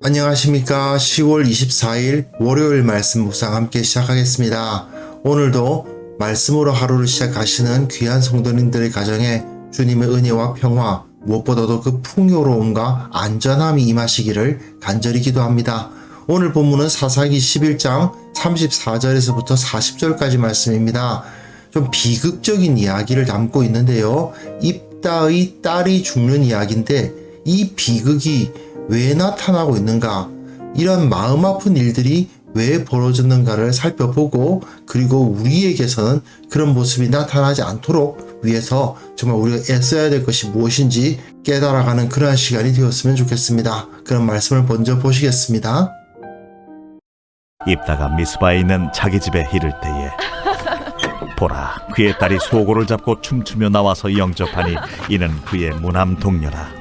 안녕하십니까. 10월 24일 월요일 말씀 묵상 함께 시작하겠습니다. 오늘도 말씀으로 하루를 시작하시는 귀한 성도님들의 가정에 주님의 은혜와 평화, 무엇보다도 그 풍요로움과 안전함이 임하시기를 간절히 기도합니다. 오늘 본문은 사사기 11장 34절에서부터 40절까지 말씀입니다. 좀 비극적인 이야기를 담고 있는데요. 입다의 딸이 죽는 이야기인데 이 비극이 왜 나타나고 있는가, 이런 마음 아픈 일들이 왜 벌어졌는가를 살펴보고, 그리고 우리에게서는 그런 모습이 나타나지 않도록 위해서 정말 우리가 애써야 될 것이 무엇인지 깨달아가는 그러한 시간이 되었으면 좋겠습니다. 그런 말씀을 먼저 보시겠습니다. 입다가 미스바에 있는 자기 집에 이를 때에 보라, 그의 딸이 소고를 잡고 춤추며 나와서 영접하니 이는 그의 무남 동료라.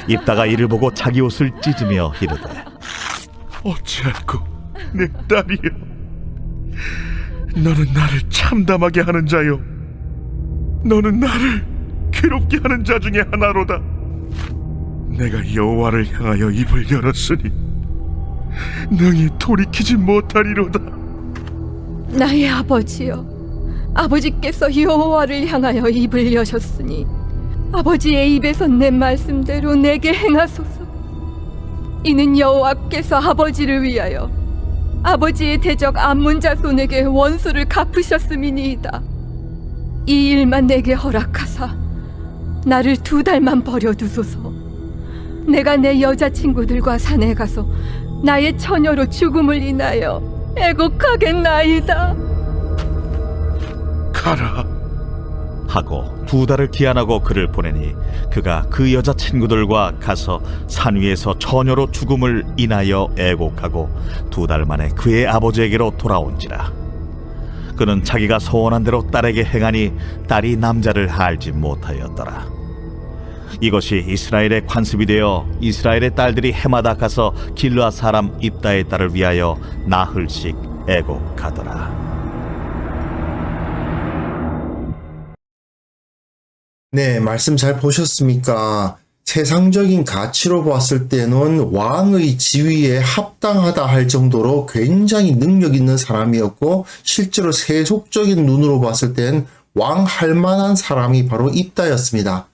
입다가 이를 보고 자기 옷을 찢으며 이르되, 어찌할꼬 내 딸이여, 너는 나를 참담하게 하는 자요, 너는 나를 괴롭게 하는 자 중에 하나로다. 내가 여호와를 향하여 입을 열었으니 능히 돌이키지 못하리로다. 나의 아버지여, 아버지께서 여호와를 향하여 입을 여셨으니 아버지의 입에서 내 말씀대로 내게 행하소서. 이는 여호와께서 아버지를 위하여 아버지의 대적 암몬 자손에게 원수를 갚으셨음이니이다. 이 일만 내게 허락하사 나를 2달만 버려두소서. 내가 내 여자친구들과 산에 가서 나의 처녀로 죽음을 인하여 애곡하겠나이다. 가라. 하고 2달을 기한하고 그를 보내니 그가 그 여자친구들과 가서 산 위에서 처녀로 죽음을 인하여 애곡하고 2달 만에 그의 아버지에게로 돌아온지라. 그는 자기가 소원한 대로 딸에게 행하니 딸이 남자를 알지 못하였더라. 이것이 이스라엘의 관습이 되어 이스라엘의 딸들이 해마다 가서 길르앗 사람 입다의 딸을 위하여 나흘씩 애곡하더라. 네, 말씀 잘 보셨습니까? 세상적인 가치로 봤을 때는 왕의 지위에 합당하다 할 정도로 굉장히 능력 있는 사람이었고, 실제로 세속적인 눈으로 봤을 땐 왕 할 만한 사람이 바로 입다였습니다.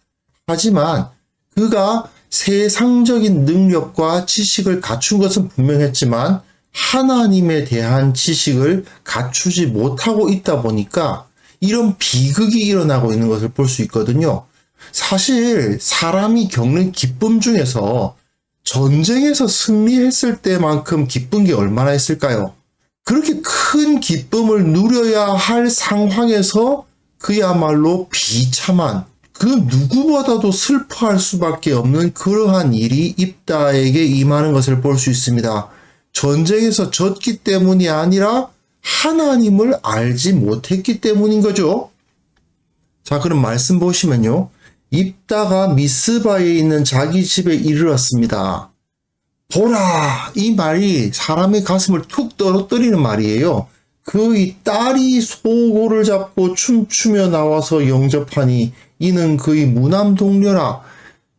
하지만 그가 세상적인 능력과 지식을 갖춘 것은 분명했지만 하나님에 대한 지식을 갖추지 못하고 있다 보니까 이런 비극이 일어나고 있는 것을 볼 수 있거든요. 사실 사람이 겪는 기쁨 중에서 전쟁에서 승리했을 때만큼 기쁜 게 얼마나 있을까요? 그렇게 큰 기쁨을 누려야 할 상황에서 그야말로 비참한, 그 누구보다도 슬퍼할 수밖에 없는 그러한 일이 입다에게 임하는 것을 볼 수 있습니다. 전쟁에서 졌기 때문이 아니라 하나님을 알지 못했기 때문인 거죠. 자, 그럼 말씀 보시면요. 입다가 미스바에 있는 자기 집에 이르렀습니다. 보라, 이 말이 사람의 가슴을 툭 떨어뜨리는 말이에요. 그의 딸이 소고를 잡고 춤추며 나와서 영접하니 이는 그의 무남 동료라.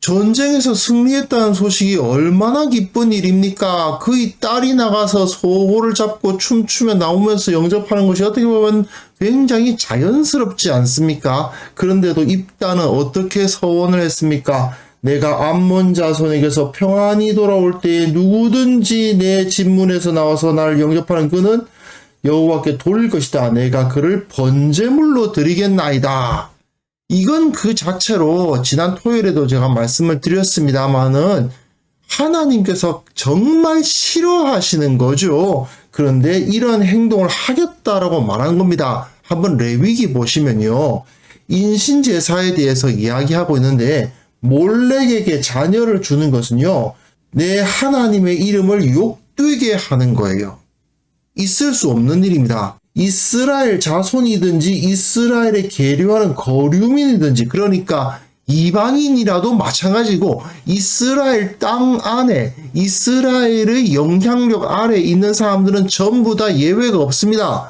전쟁에서 승리했다는 소식이 얼마나 기쁜 일입니까? 그의 딸이 나가서 소고를 잡고 춤추며 나오면서 영접하는 것이 어떻게 보면 굉장히 자연스럽지 않습니까? 그런데도 입다는 어떻게 서원을 했습니까? 내가 암몬 자손에게서 평안히 돌아올 때에 누구든지 내 집문에서 나와서 나를 영접하는 그는 여호와께 돌릴 것이다. 내가 그를 번제물로 드리겠나이다. 이건 그 자체로 지난 토요일에도 제가 말씀을 드렸습니다만은 하나님께서 정말 싫어하시는 거죠. 그런데 이런 행동을 하겠다라고 말한 겁니다. 한번 레위기 보시면요. 인신제사에 대해서 이야기하고 있는데 몰렉에게 자녀를 주는 것은요. 내 하나님의 이름을 욕되게 하는 거예요. 있을 수 없는 일입니다. 이스라엘 자손이든지 이스라엘에 계류하는 거류민이든지, 그러니까 이방인이라도 마찬가지고 이스라엘 땅 안에 이스라엘의 영향력 아래에 있는 사람들은 전부 다 예외가 없습니다.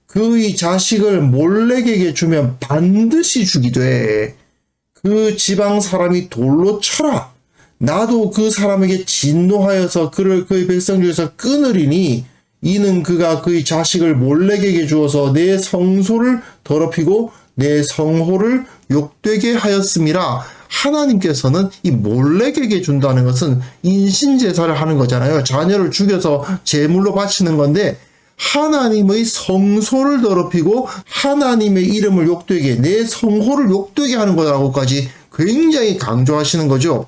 그의 자식을 몰렉에게 주면 반드시 죽이되 그 지방 사람이 돌로 쳐라. 나도 그 사람에게 진노하여서 그를 그의 백성 중에서 끊으리니 이는 그가 그의 자식을 몰렉에게 주어서 내 성소를 더럽히고 내 성호를 욕되게 하였음이라. 하나님께서는 이 몰렉에게 준다는 것은 인신제사를 하는 거잖아요. 자녀를 죽여서 제물로 바치는 건데 하나님의 성소를 더럽히고 하나님의 이름을 욕되게, 내 성호를 욕되게 하는 거라고까지 굉장히 강조하시는 거죠.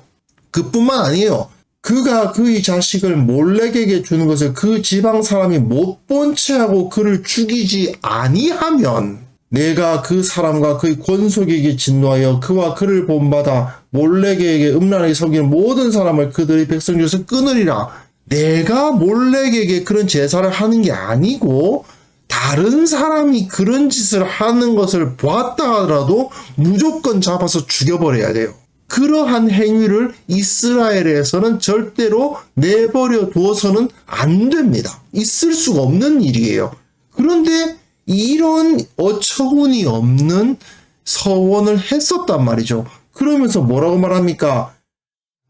그뿐만 아니에요. 그가 그의 자식을 몰렉에게 주는 것을 그 지방 사람이 못 본 채하고 그를 죽이지 아니하면 내가 그 사람과 그의 권속에게 진노하여 그와 그를 본받아 몰렉에게 음란하게 섬기는 모든 사람을 그들의 백성 중에서 끊으리라. 내가 몰렉에게 그런 제사를 하는 게 아니고 다른 사람이 그런 짓을 하는 것을 보았다 하더라도 무조건 잡아서 죽여버려야 돼요. 그러한 행위를 이스라엘에서는 절대로 내버려 두어서는 안 됩니다. 있을 수가 없는 일이에요. 그런데 이런 어처구니 없는 서원을 했었단 말이죠. 그러면서 뭐라고 말합니까?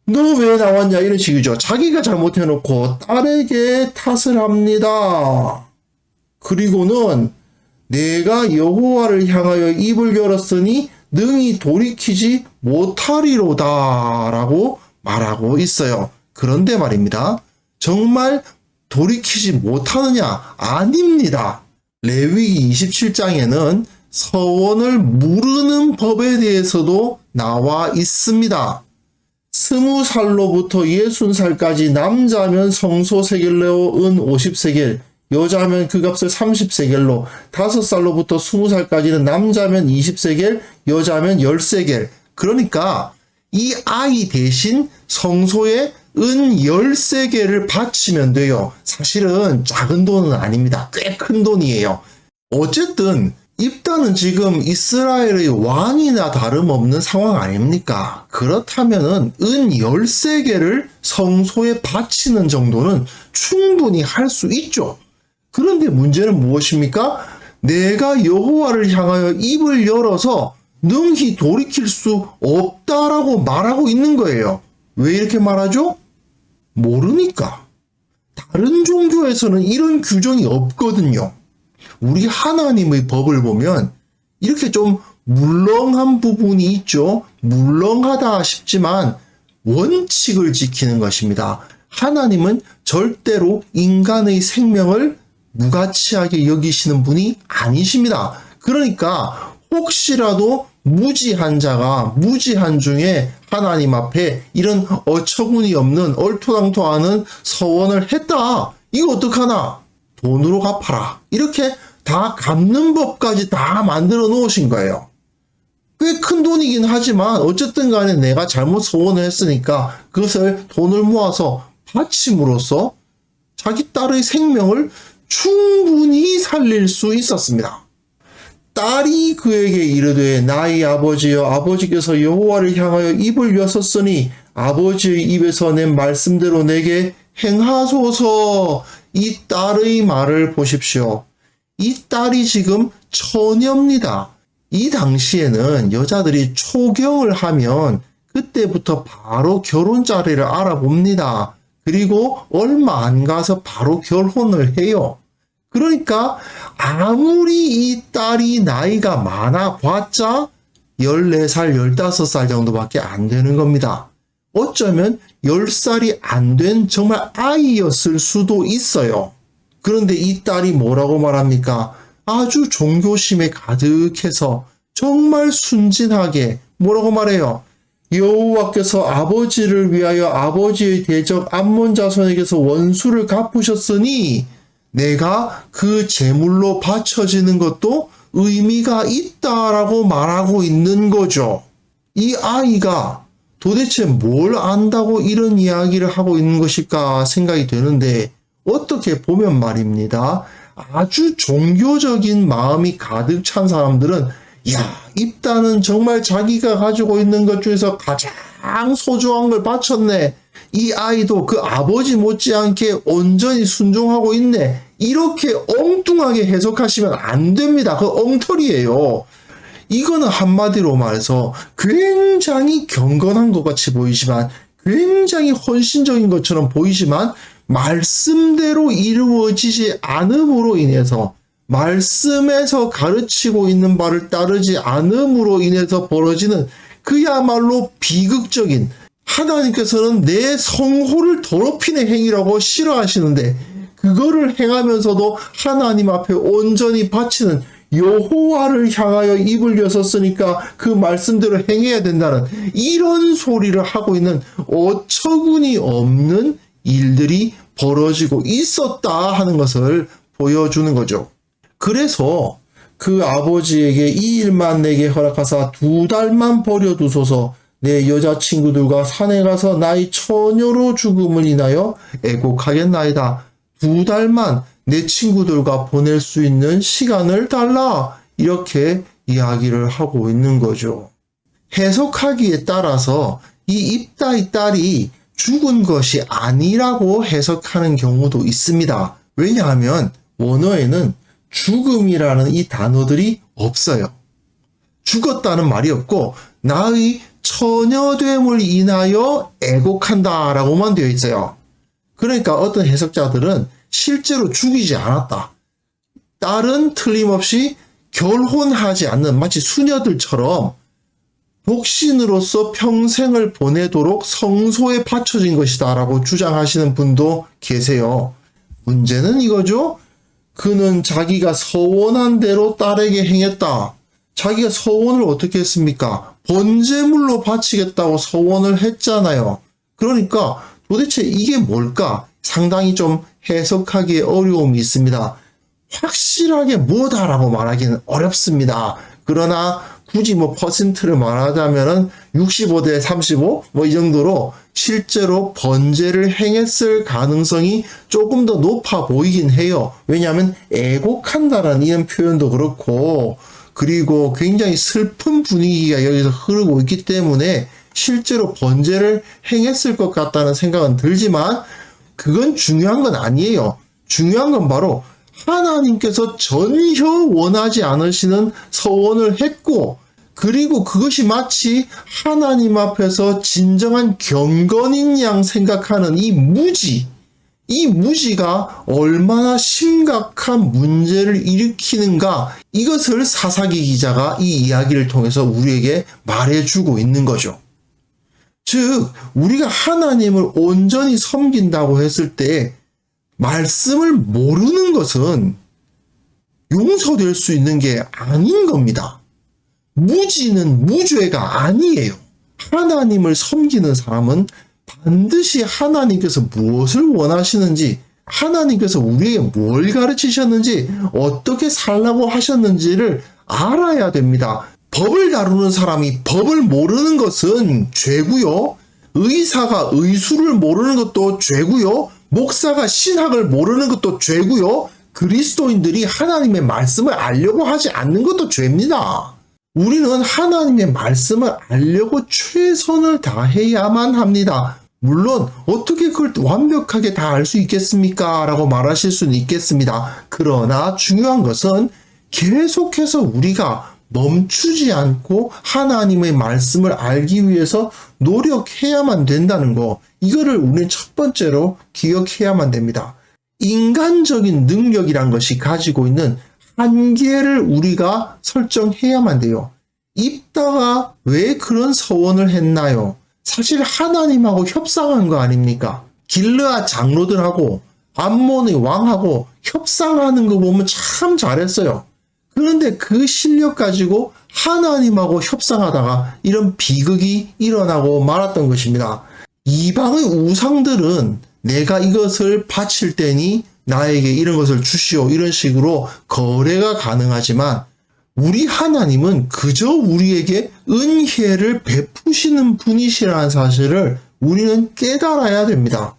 너 왜 나왔냐 이런 식이죠. 자기가 잘못해놓고 딸에게 탓을 합니다. 그리고는 내가 여호와를 향하여 입을 열었으니 능히 돌이키지 못하리로다 라고 말하고 있어요. 그런데 말입니다. 정말 돌이키지 못하느냐? 아닙니다. 레위기 27장에는 서원을 무르는 법에 대해서도 나와 있습니다. 20살로부터 60살까지 남자면 성소 세겔로 은 50세겔, 여자면 그 값을 30세겔로, 5살로부터 20살까지는 남자면 20세겔, 여자면 10세겔. 그러니까 이 아이 대신 성소에 은 10세겔을 바치면 돼요. 사실은 작은 돈은 아닙니다. 꽤 큰 돈이에요. 어쨌든 입다는 지금 이스라엘의 왕이나 다름없는 상황 아닙니까? 그렇다면은 은 10세겔을 성소에 바치는 정도는 충분히 할 수 있죠. 그런데 문제는 무엇입니까? 내가 여호와를 향하여 입을 열어서 능히 돌이킬 수 없다라고 말하고 있는 거예요. 왜 이렇게 말하죠? 모르니까. 다른 종교에서는 이런 규정이 없거든요. 우리 하나님의 법을 보면 이렇게 좀 물렁한 부분이 있죠. 물렁하다 싶지만 원칙을 지키는 것입니다. 하나님은 절대로 인간의 생명을 무가치하게 여기시는 분이 아니십니다. 그러니까 혹시라도 무지한 자가 무지한 중에 하나님 앞에 이런 어처구니 없는 얼토당토하는 서원을 했다. 이거 어떡하나? 돈으로 갚아라. 이렇게 다 갚는 법까지 다 만들어 놓으신 거예요. 꽤 큰 돈이긴 하지만 어쨌든 간에 내가 잘못 서원을 했으니까 그것을 돈을 모아서 바침으로써 자기 딸의 생명을 충분히 살릴 수 있었습니다. 딸이 그에게 이르되 나의 아버지여, 아버지께서 여호와를 향하여 입을 여섰으니 아버지의 입에서 낸 말씀대로 내게 행하소서. 이 딸의 말을 보십시오. 이 딸이 지금 처녀입니다. 이 당시에는 여자들이 초경을 하면 그때부터 바로 결혼 자리를 알아봅니다. 그리고 얼마 안 가서 바로 결혼을 해요. 그러니까 아무리 이 딸이 나이가 많아 봤자 14살, 15살 정도밖에 안 되는 겁니다. 어쩌면 10살이 안 된 정말 아이였을 수도 있어요. 그런데 이 딸이 뭐라고 말합니까? 아주 종교심에 가득해서 정말 순진하게 뭐라고 말해요? 여호와께서 아버지를 위하여 아버지의 대적 암몬 자손에게서 원수를 갚으셨으니 내가 그 제물로 바쳐지는 것도 의미가 있다라고 말하고 있는 거죠. 이 아이가 도대체 뭘 안다고 이런 이야기를 하고 있는 것일까 생각이 되는데 어떻게 보면 말입니다. 아주 종교적인 마음이 가득 찬 사람들은 입다는 정말 자기가 가지고 있는 것 중에서 가장 소중한 걸 바쳤네. 이 아이도 그 아버지 못지않게 온전히 순종하고 있네. 이렇게 엉뚱하게 해석하시면 안 됩니다. 그 엉터리예요. 이거는 한마디로 말해서 굉장히 경건한 것 같이 보이지만 굉장히 헌신적인 것처럼 보이지만 말씀대로 이루어지지 않음으로 인해서, 말씀에서 가르치고 있는 바를 따르지 않음으로 인해서 벌어지는 그야말로 비극적인, 하나님께서는 내 성호를 더럽히는 행위라고 싫어하시는데 그거를 행하면서도 하나님 앞에 온전히 바치는, 여호와를 향하여 입을 여섰으니까 그 말씀대로 행해야 된다는 이런 소리를 하고 있는 어처구니 없는 일들이 벌어지고 있었다 하는 것을 보여주는 거죠. 그래서 그 아버지에게 이 일만 내게 허락하사 2달만 버려두소서. 내 여자친구들과 산에 가서 나의 처녀로 죽음을 인하여 애곡하겠나이다. 2달만 내 친구들과 보낼 수 있는 시간을 달라. 이렇게 이야기를 하고 있는 거죠. 해석하기에 따라서 이 입다의 딸이 죽은 것이 아니라고 해석하는 경우도 있습니다. 왜냐하면 원어에는 죽음이라는 이 단어들이 없어요. 죽었다는 말이 없고 나의 처녀됨을 인하여 애곡한다 라고만 되어 있어요. 그러니까 어떤 해석자들은 실제로 죽이지 않았다. 딸은 틀림없이 결혼하지 않는 마치 수녀들처럼 독신으로서 평생을 보내도록 성소에 바쳐진 것이다 라고 주장하시는 분도 계세요. 문제는 이거죠. 그는 자기가 서원한 대로 딸에게 행했다. 자기가 서원을 어떻게 했습니까? 번제물로 바치겠다고 서원을 했잖아요. 그러니까 도대체 이게 뭘까? 상당히 좀 해석하기에 어려움이 있습니다. 확실하게 뭐다라고 말하기는 어렵습니다. 그러나 굳이 퍼센트를 말하자면은 65대 35 이 정도로 실제로 번제를 행했을 가능성이 조금 더 높아 보이긴 해요. 왜냐하면 애곡한다라는 이런 표현도 그렇고, 그리고 굉장히 슬픈 분위기가 여기서 흐르고 있기 때문에 실제로 번제를 행했을 것 같다는 생각은 들지만 그건 중요한 건 아니에요. 중요한 건 바로 하나님께서 전혀 원하지 않으시는 서원을 했고, 그리고 그것이 마치 하나님 앞에서 진정한 경건인 양 생각하는 이 무지가 얼마나 심각한 문제를 일으키는가, 이것을 사사기 기자가 이 이야기를 통해서 우리에게 말해주고 있는 거죠. 즉 우리가 하나님을 온전히 섬긴다고 했을 때 말씀을 모르는 것은 용서될 수 있는 게 아닌 겁니다. 무지는 무죄가 아니에요. 하나님을 섬기는 사람은 반드시 하나님께서 무엇을 원하시는지, 하나님께서 우리에게 뭘 가르치셨는지, 어떻게 살라고 하셨는지를 알아야 됩니다. 법을 다루는 사람이 법을 모르는 것은 죄고요. 의사가 의술을 모르는 것도 죄고요. 목사가 신학을 모르는 것도 죄고요. 그리스도인들이 하나님의 말씀을 알려고 하지 않는 것도 죄입니다. 우리는 하나님의 말씀을 알려고 최선을 다해야만 합니다. 물론 어떻게 그걸 완벽하게 다 알 수 있겠습니까? 라고 말하실 수는 있겠습니다. 그러나 중요한 것은 계속해서 우리가 멈추지 않고 하나님의 말씀을 알기 위해서 노력해야만 된다는 거, 이거를 우리는 첫 번째로 기억해야만 됩니다. 인간적인 능력이란 것이 가지고 있는 한계를 우리가 설정해야만 돼요. 입다가 왜 그런 서원을 했나요? 사실 하나님하고 협상한 거 아닙니까? 길르앗 장로들하고 암몬의 왕하고 협상하는 거 보면 참 잘했어요. 그런데 그 실력 가지고 하나님하고 협상하다가 이런 비극이 일어나고 말았던 것입니다. 이방의 우상들은 내가 이것을 바칠 때니 나에게 이런 것을 주시오, 이런 식으로 거래가 가능하지만 우리 하나님은 그저 우리에게 은혜를 베푸시는 분이시라는 사실을 우리는 깨달아야 됩니다.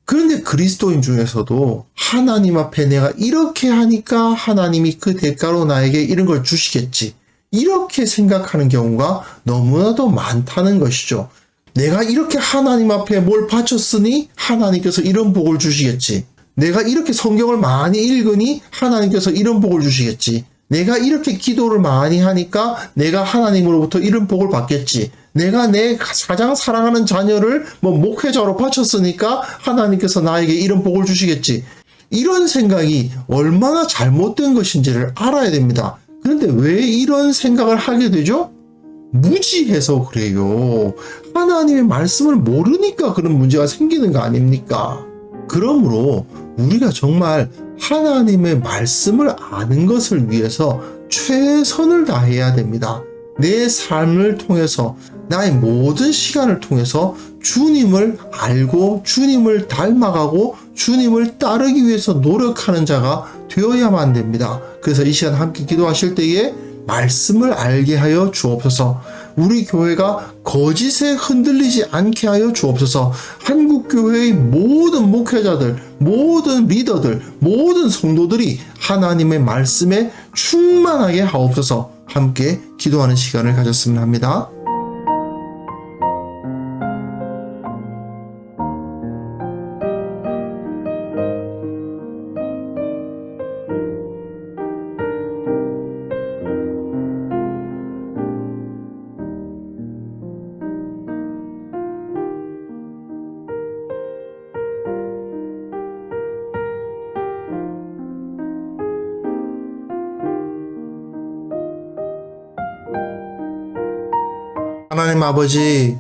그런데 그리스도인 중에서도 하나님 앞에 내가 이렇게 하니까 하나님이 그 대가로 나에게 이런 걸 주시겠지, 이렇게 생각하는 경우가 너무나도 많다는 것이죠. 내가 이렇게 하나님 앞에 뭘 바쳤으니 하나님께서 이런 복을 주시겠지. 내가 이렇게 성경을 많이 읽으니 하나님께서 이런 복을 주시겠지. 내가 이렇게 기도를 많이 하니까 내가 하나님으로부터 이런 복을 받겠지. 내가 내 가장 사랑하는 자녀를 목회자로 바쳤으니까 하나님께서 나에게 이런 복을 주시겠지. 이런 생각이 얼마나 잘못된 것인지를 알아야 됩니다. 그런데 왜 이런 생각을 하게 되죠? 무지해서 그래요. 하나님의 말씀을 모르니까 그런 문제가 생기는 거 아닙니까? 그러므로 우리가 정말 하나님의 말씀을 아는 것을 위해서 최선을 다해야 됩니다. 내 삶을 통해서, 나의 모든 시간을 통해서 주님을 알고 주님을 닮아가고 주님을 따르기 위해서 노력하는 자가 되어야만 됩니다. 그래서 이 시간 함께 기도하실 때에 말씀을 알게 하여 주옵소서. 우리 교회가 거짓에 흔들리지 않게 하여 주옵소서. 한국교회의 모든 목회자들, 모든 리더들, 모든 성도들이 하나님의 말씀에 충만하게 하옵소서. 함께 기도하는 시간을 가졌으면 합니다. 하나님 아버지,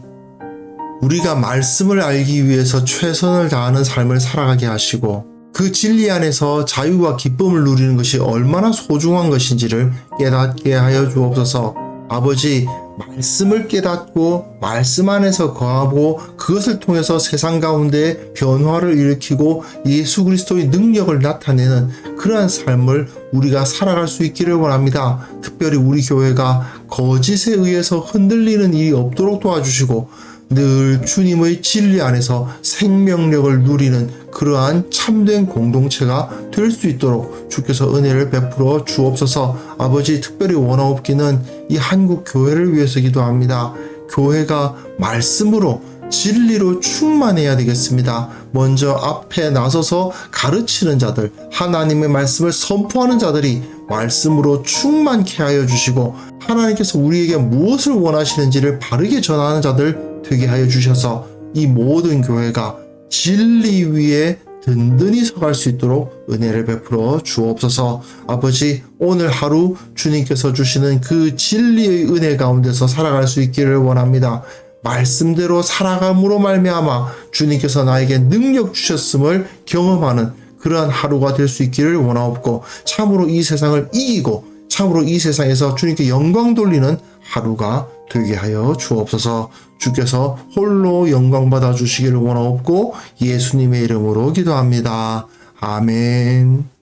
우리가 말씀을 알기 위해서 최선을 다하는 삶을 살아가게 하시고 그 진리 안에서 자유와 기쁨을 누리는 것이 얼마나 소중한 것인지를 깨닫게 하여 주옵소서. 아버지, 말씀을 깨닫고 말씀 안에서 거하고 그것을 통해서 세상 가운데 변화를 일으키고 예수 그리스도의 능력을 나타내는 그러한 삶을 우리가 살아갈 수 있기를 원합니다. 특별히 우리 교회가 거짓에 의해서 흔들리는 일이 없도록 도와주시고 늘 주님의 진리 안에서 생명력을 누리는 그러한 참된 공동체가 될 수 있도록 주께서 은혜를 베풀어 주옵소서. 아버지, 특별히 원하옵기는 이 한국 교회를 위해서 기도합니다. 교회가 말씀으로 진리로 충만해야 되겠습니다. 먼저 앞에 나서서 가르치는 자들, 하나님의 말씀을 선포하는 자들이 말씀으로 충만케 하여 주시고 하나님께서 우리에게 무엇을 원하시는지를 바르게 전하는 자들 되게 하여 주셔서 이 모든 교회가 진리 위에 든든히 서갈 수 있도록 은혜를 베풀어 주옵소서. 아버지, 오늘 하루 주님께서 주시는 그 진리의 은혜 가운데서 살아갈 수 있기를 원합니다. 말씀대로 살아감으로 말미암아 주님께서 나에게 능력 주셨음을 경험하는 그러한 하루가 될 수 있기를 원하옵고 참으로 이 세상을 이기고 참으로 이 세상에서 주님께 영광 돌리는 하루가 되게 하여 주옵소서. 주께서 홀로 영광 받아 주시기를 원하옵고 예수님의 이름으로 기도합니다. 아멘.